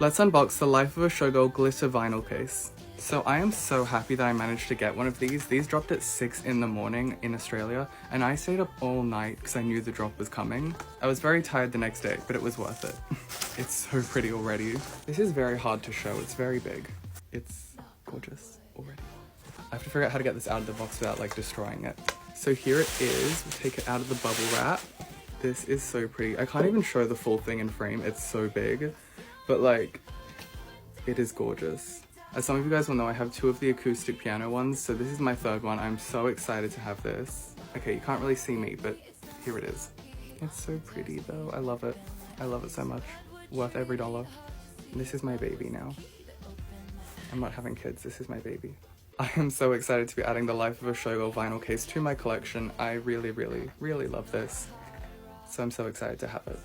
Let's unbox the Life of a Showgirl glitter vinyl case. So I am so happy that I managed to get one of these. These dropped at 6 in the morning in Australia, and I stayed up all night because I knew the drop was coming. I was very tired the next day, but it was worth it. It's so pretty already. This is very hard to show. It's very big. It's gorgeous already. I have to figure out how to get this out of the box without like destroying it. So here it is. We'll take it out of the bubble wrap. This is so pretty. I can't even show the full thing in frame. It's so big. But like, it is gorgeous. As some of you guys will know, I have 2 of the acoustic piano ones, so this is my 3rd one. I'm so excited to have this. Okay, you can't really see me, but here it is. It's so pretty though. I love it. I love it so much. Worth every dollar. This is my baby now. I'm not having kids, this is my baby. I am so excited to be adding the Life of a Showgirl vinyl case to my collection. I really, really, really love this. So I'm so excited to have it.